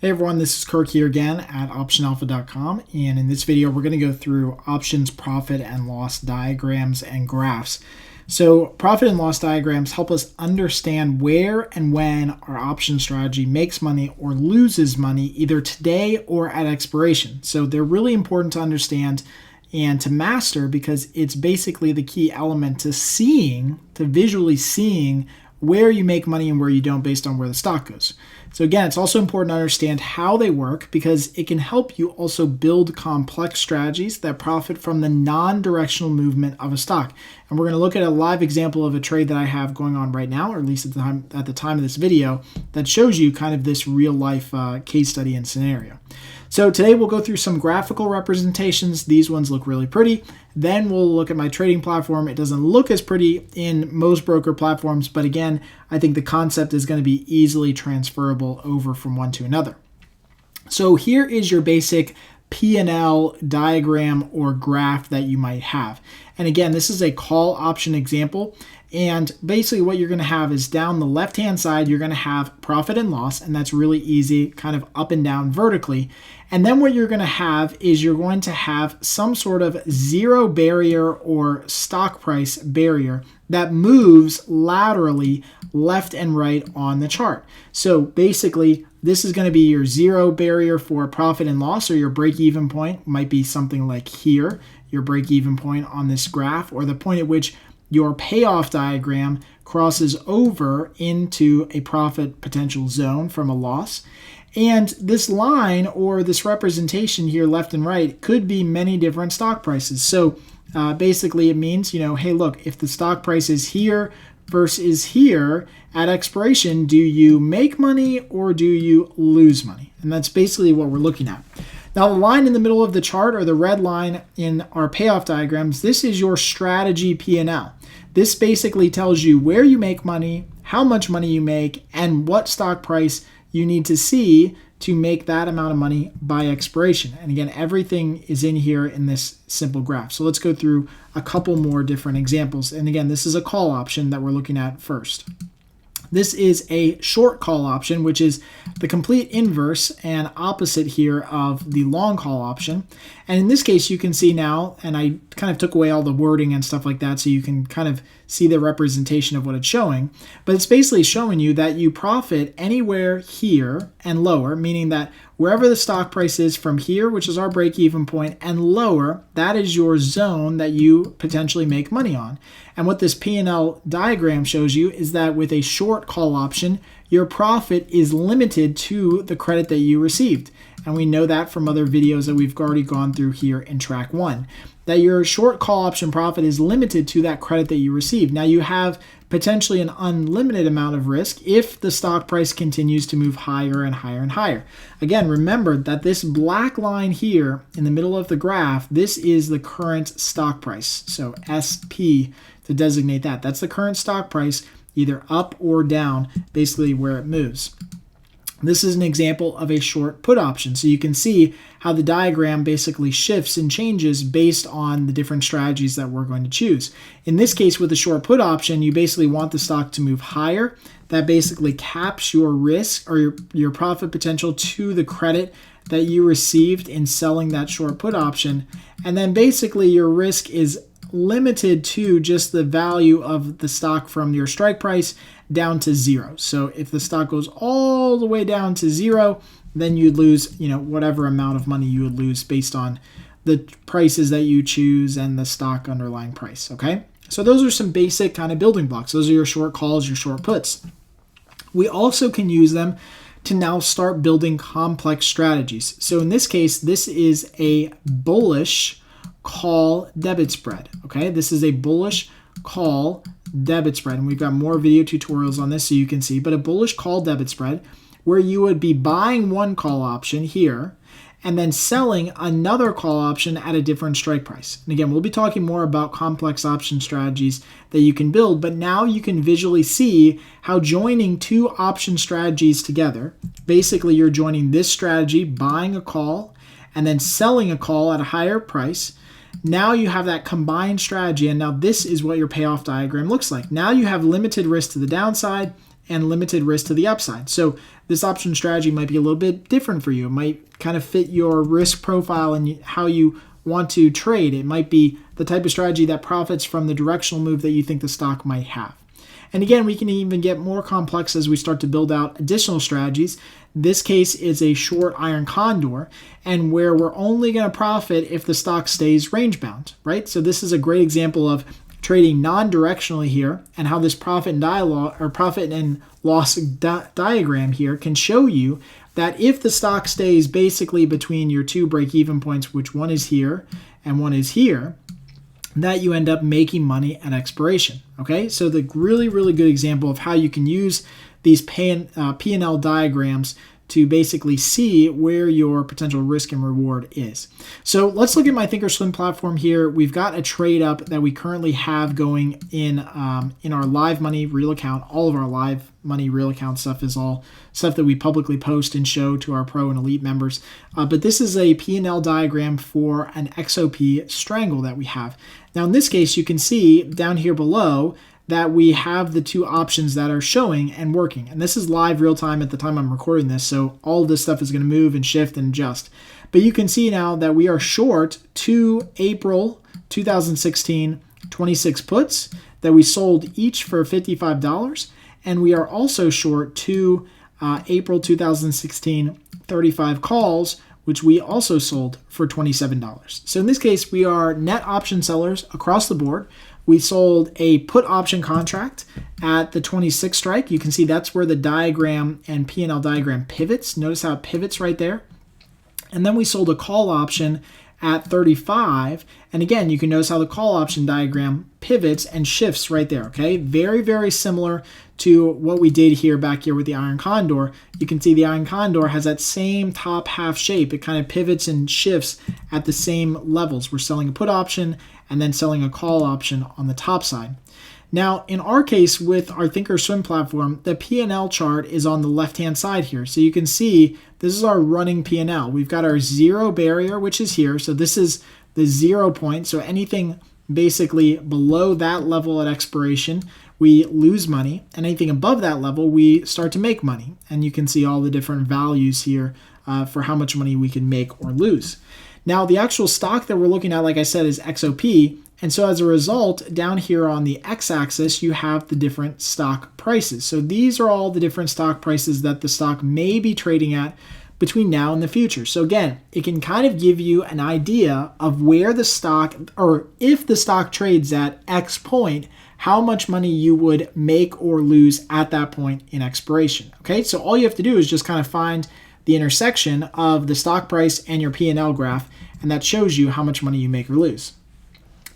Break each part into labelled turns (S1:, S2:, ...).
S1: Hey everyone, this is Kirk here again at optionalpha.com, and in this video we're going to go through options profit and loss diagrams and graphs. So profit and loss diagrams help us understand where and when our option strategy makes money or loses money either today or at expiration. So they're really important to understand and to master because it's basically the key element to visually seeing where you make money and where you don't based on where the stock goes. So again, it's also important to understand how they work because it can help you also build complex strategies that profit from the non-directional movement of a stock. And we're going to look at a live example of a trade that I have going on right now, or at least at the time of this video, that shows you kind of this real life case study and scenario. So today we'll go through some graphical representations. These ones look really pretty. Then we'll look at my trading platform. It doesn't look as pretty in most broker platforms, but again, I think the concept is going to be easily transferable over from one to another. So here is your basic P&L diagram or graph that you might have. And again, this is a call option example. And basically what you're going to have is down the left-hand side, you're going to have profit and loss, and that's really easy, kind of up and down vertically. And then what you're going to have is you're going to have some sort of zero barrier or stock price barrier that moves laterally left and right on the chart. So basically, this is going to be your zero barrier for profit and loss, or your break-even point might be something like here, your break-even point on this graph, or the point at which your payoff diagram crosses over into a profit potential zone from a loss. And this line or this representation here left and right could be many different stock prices. So basically it means, hey, look, if the stock price is here versus here at expiration, do you make money or do you lose money? And that's basically what we're looking at. Now, the line in the middle of the chart, or the red line in our payoff diagrams, this is your strategy P&L. This basically tells you where you make money, how much money you make, and what stock price you need to see to make that amount of money by expiration. And again, everything is in here in this simple graph. So let's go through a couple more different examples. And again, this is a call option that we're looking at first. This is a short call option, which is the complete inverse and opposite here of the long call option. And in this case, you can see now, and I kind of took away all the wording and stuff like that so you can kind of see the representation of what it's showing. But it's basically showing you that you profit anywhere here and lower, meaning that wherever the stock price is from here, which is our break-even point, and lower, that is your zone that you potentially make money on. And what this P&L diagram shows you is that with a short call option, your profit is limited to the credit that you received. And we know that from other videos that we've already gone through here in track 1, that your short call option profit is limited to that credit that you received. Now you have potentially an unlimited amount of risk if the stock price continues to move higher and higher and higher. Again, remember that this black line here in the middle of the graph, this is the current stock price. So SP to designate that. That's the current stock price, either up or down, basically where it moves. This is an example of a short put option. So you can see how the diagram basically shifts and changes based on the different strategies that we're going to choose. In this case, with the short put option, you basically want the stock to move higher. That basically caps your risk or your profit potential to the credit that you received in selling that short put option. And then basically your risk is limited to just the value of the stock from your strike price down to zero. So if the stock goes all the way down to zero, then you'd lose, whatever amount of money you would lose based on the prices that you choose and the stock underlying price, okay? So those are some basic kind of building blocks. Those are your short calls, your short puts. We also can use them to now start building complex strategies. So in this case, this is a bullish call debit spread, okay? This is a bullish call debit spread, and we've got more video tutorials on this so you can see, but a bullish call debit spread where you would be buying one call option here and then selling another call option at a different strike price. And again, we'll be talking more about complex option strategies that you can build, but now you can visually see how joining two option strategies together, basically you're joining this strategy, buying a call and then selling a call at a higher price. Now you have that combined strategy, and now this is what your payoff diagram looks like. Now you have limited risk to the downside and limited risk to the upside. So this option strategy might be a little bit different for you. It might kind of fit your risk profile and how you want to trade. It might be the type of strategy that profits from the directional move that you think the stock might have. And again, we can even get more complex as we start to build out additional strategies. This case is a short iron condor, and where we're only going to profit if the stock stays range bound, right? So this is a great example of trading non-directionally here, and how this profit and loss diagram here can show you that if the stock stays basically between your two break-even points, which one is here and one is here, that you end up making money at expiration. Okay, so the really, really good example of how you can use these P&L diagrams to basically see where your potential risk and reward is. So let's look at my thinkorswim platform here. We've got a trade up that we currently have going in our live money real account. All of our live money real account stuff is all stuff that we publicly post and show to our pro and elite members. But this is a P&L diagram for an XOP strangle that we have. Now in this case, you can see down here below that we have the two options that are showing and working. And this is live real time at the time I'm recording this, so all of this stuff is going to move and shift and adjust. But you can see now that we are short 2 April 2016 26 puts that we sold each for $55, and we are also short 2 April 2016 35 calls, which we also sold for $27. So in this case, we are net option sellers across the board. We sold a put option contract at the 26 strike. You can see that's where the diagram and P&L diagram pivots. Notice how it pivots right there. And then we sold a call option at 35. And again, you can notice how the call option diagram pivots and shifts right there, okay? Very, very similar to what we did here back here with the iron condor. You can see the iron condor has that same top half shape. It kind of pivots and shifts at the same levels. We're selling a put option and then selling a call option on the top side. Now, in our case with our thinkorswim platform, the P&L chart is on the left-hand side here. So you can see this is our running P&L. We've got our zero barrier, which is here. So this is the 0 point. So anything basically below that level at expiration, we lose money. And anything above that level, we start to make money. And you can see all the different values here for how much money we can make or lose. Now, the actual stock that we're looking at, like I said, is XOP. And so as a result, down here on the x-axis, you have the different stock prices. So these are all the different stock prices that the stock may be trading at between now and the future. So again, it can kind of give you an idea of where the stock, or if the stock trades at X point, how much money you would make or lose at that point in expiration. Okay, so all you have to do is just kind of find the intersection of the stock price and your P&L graph, and that shows you how much money you make or lose.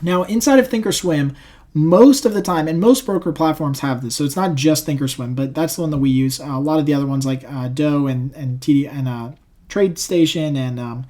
S1: Now, inside of thinkorswim, most of the time, and most broker platforms have this, so it's not just thinkorswim, but that's the one that we use. A lot of the other ones like Doe and TD and TradeStation and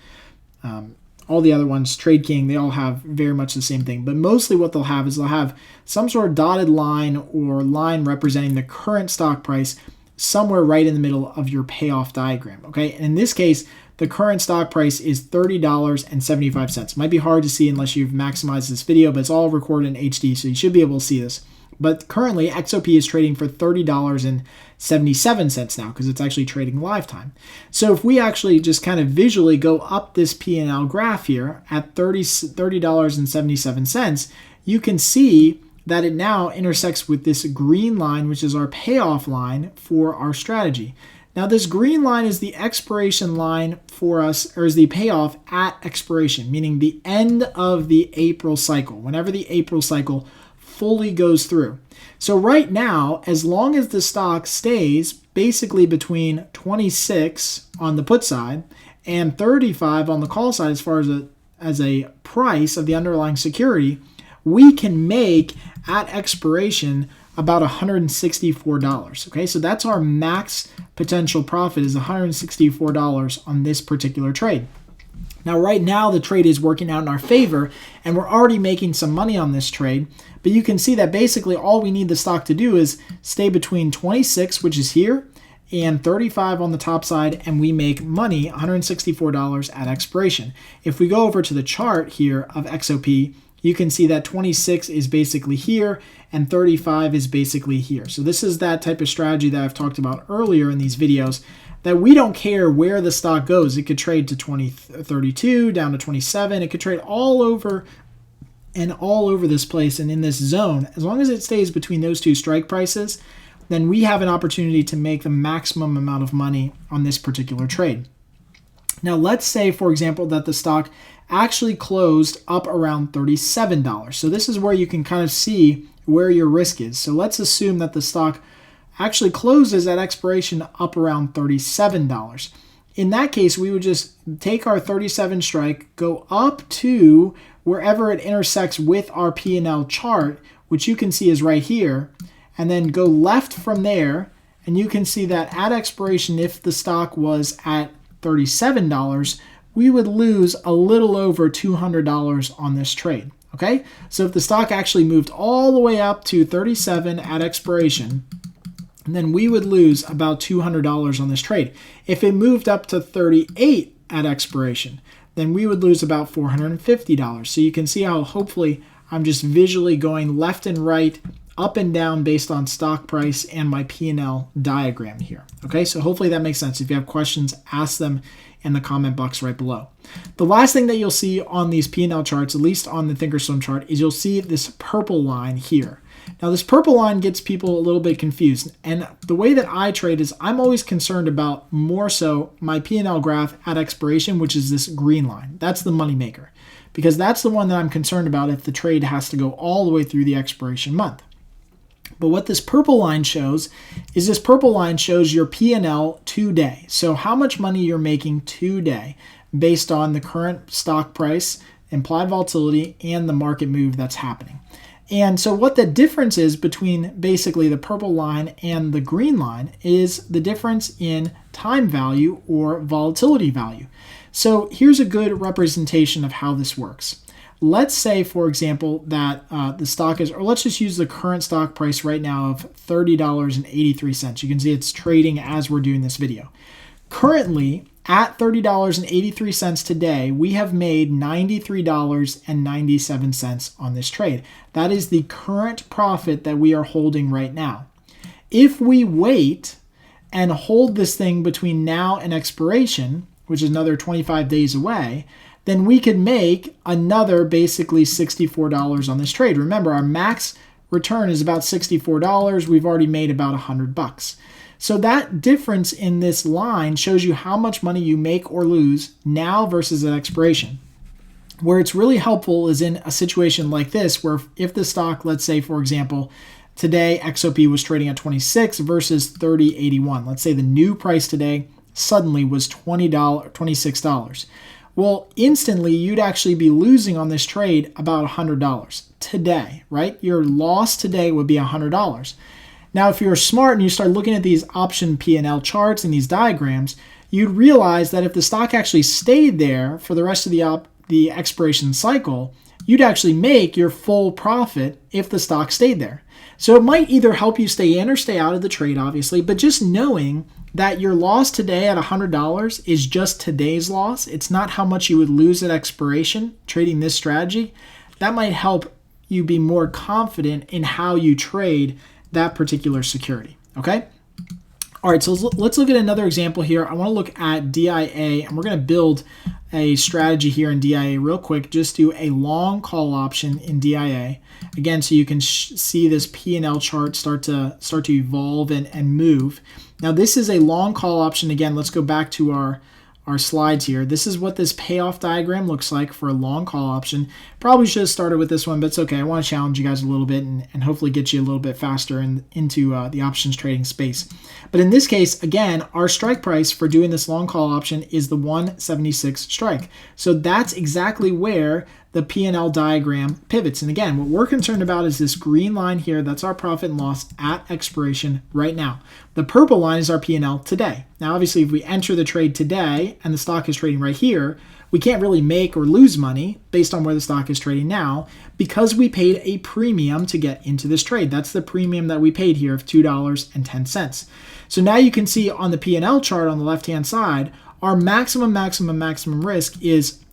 S1: all the other ones, Trade King, they all have very much the same thing. But mostly what they'll have is they'll have some sort of dotted line or line representing the current stock price somewhere right in the middle of your payoff diagram. Okay, and in this case, the current stock price is $30.75. Might be hard to see unless you've maximized this video, but it's all recorded in HD, so you should be able to see this. But currently, XOP is trading for $30.77 now because it's actually trading lifetime. So if we actually just kind of visually go up this P&L graph here at $30.77, you can see that it now intersects with this green line, which is our payoff line for our strategy. Now, this green line is the expiration line for us, or is the payoff at expiration, meaning the end of the April cycle, whenever the April cycle fully goes through. So right now, as long as the stock stays basically between 26 on the put side and 35 on the call side as far as a price of the underlying security, we can make at expiration about $164. Okay, so that's our max potential profit is $164 on this particular trade. Now, right now, the trade is working out in our favor, and we're already making some money on this trade. But you can see that basically all we need the stock to do is stay between 26, which is here, and 35 on the top side, and we make money, $164 at expiration. If we go over to the chart here of XOP, you can see that 26 is basically here and 35 is basically here. So this is that type of strategy that I've talked about earlier in these videos, that we don't care where the stock goes. It could trade to 32, down to 27. It could trade all over this place and in this zone. As long as it stays between those two strike prices, then we have an opportunity to make the maximum amount of money on this particular trade. Now, let's say, for example, that the stock actually closed up around $37. So this is where you can kind of see where your risk is. So let's assume that the stock actually closes at expiration up around $37. In that case, we would just take our 37 strike, go up to wherever it intersects with our P&L chart, which you can see is right here, and then go left from there, and you can see that at expiration, if the stock was at $37, we would lose a little over $200 on this trade. Okay, so if the stock actually moved all the way up to 37 at expiration, then we would lose about $200 on this trade. If it moved up to 38 at expiration, then we would lose about $450. So you can see how hopefully I'm just visually going left and right, up and down based on stock price and my P&L diagram here. Okay, so hopefully that makes sense. If you have questions, ask them in the comment box right below. The last thing that you'll see on these P&L charts, at least on the Thinkorswim chart, is you'll see this purple line here. Now this purple line gets people a little bit confused, and the way that I trade is I'm always concerned about more so my P&L graph at expiration, which is this green line. That's the money maker, because that's the one that I'm concerned about if the trade has to go all the way through the expiration month. But what this purple line shows is this purple line shows your P&L today. So how much money you're making today based on the current stock price, implied volatility, and the market move that's happening. And so what the difference is between basically the purple line and the green line is the difference in time value or volatility value. So here's a good representation of how this works. Let's say, for example, that the stock is, or let's just use the current stock price right now of $30.83. You can see it's trading as we're doing this video. Currently, at $30.83 today, we have made $93.97 on this trade. That is the current profit that we are holding right now. If we wait and hold this thing between now and expiration, which is another 25 days away, then we could make another basically $64 on this trade. Remember, our max return is about $64. We've already made about $100. So that difference in this line shows you how much money you make or lose now versus at expiration. Where it's really helpful is in a situation like this, where if the stock, let's say, for example, today XOP was trading at 26 versus 30.81. Let's say the new price today suddenly was $26. Well, instantly you'd actually be losing on this trade about $100 today, right? Your loss today would be $100. Now, if you're smart and you start looking at these option P&L charts and these diagrams, you'd realize that if the stock actually stayed there for the rest of the expiration cycle, you'd actually make your full profit if the stock stayed there. So it might either help you stay in or stay out of the trade, obviously, but just knowing that your loss today at $100 is just today's loss, it's not how much you would lose at expiration trading this strategy, that might help you be more confident in how you trade that particular security, okay? All right, so let's look at another example here. I want to look at DIA, and we're going to build a strategy here in DIA real quick. Just do a long call option in DIA. Again, so you can see this P&L chart start to evolve and move. Now, this is a long call option. Again, let's go back to our slides here. This is what this payoff diagram looks like for a long call option. Probably should have started with this one, but it's okay. I want to challenge you guys a little bit and hopefully get you a little bit faster into the options trading space. But in this case, again, our strike price for doing this long call option is the 176 strike. So that's exactly where the P&L diagram pivots. And again, what we're concerned about is this green line here. That's our profit and loss at expiration right now. The purple line is our P&L today. Now, obviously, if we enter the trade today and the stock is trading right here, we can't really make or lose money based on where the stock is trading now because we paid a premium to get into this trade. That's the premium that we paid here of $2.10. So now you can see on the P&L chart on the left-hand side, our maximum risk is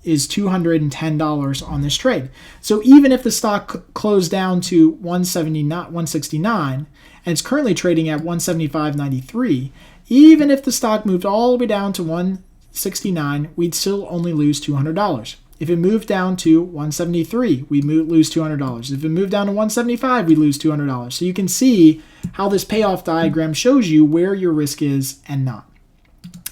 S1: is $210 on this trade. So even if the stock closed down to 169, and it's currently trading at 175.93, even if the stock moved all the way down to 169, we'd still only lose $200. If it moved down to 173, we'd lose $200. If it moved down to 175, we'd lose $200. So you can see how this payoff diagram shows you where your risk is and not.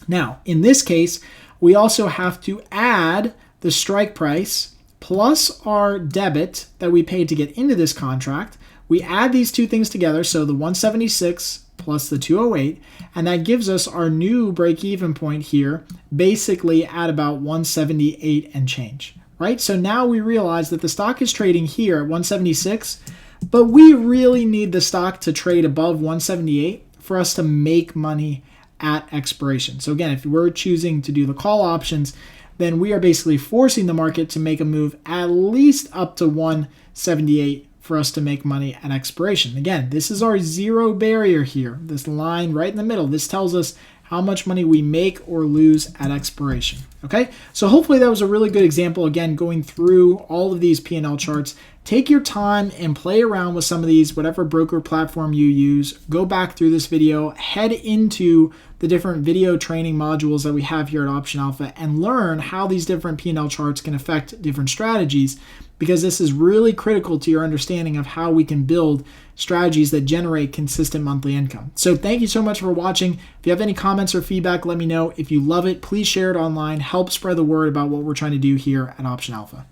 S1: Now, in this case, we also have to add the strike price plus our debit that we paid to get into this contract. We add these two things together, so the 176 plus the 208, and that gives us our new break-even point here, basically at about 178 and change, right? So now we realize that the stock is trading here at 176, but we really need the stock to trade above 178 for us to make money at expiration. So again, if we're choosing to do the call options, then we are basically forcing the market to make a move at least up to 178 for us to make money at expiration. Again, this is our zero barrier here. This line right in the middle, this tells us how much money we make or lose at expiration. Okay, so hopefully that was a really good example, again, going through all of these P&L charts. Take your time and play around with some of these, whatever broker platform you use. Go back through this video, head into the different video training modules that we have here at Option Alpha, and learn how these different P&L charts can affect different strategies, because this is really critical to your understanding of how we can build strategies that generate consistent monthly income. So thank you so much for watching. If you have any comments or feedback, let me know. If you love it, please share it online. Help spread the word about what we're trying to do here at Option Alpha.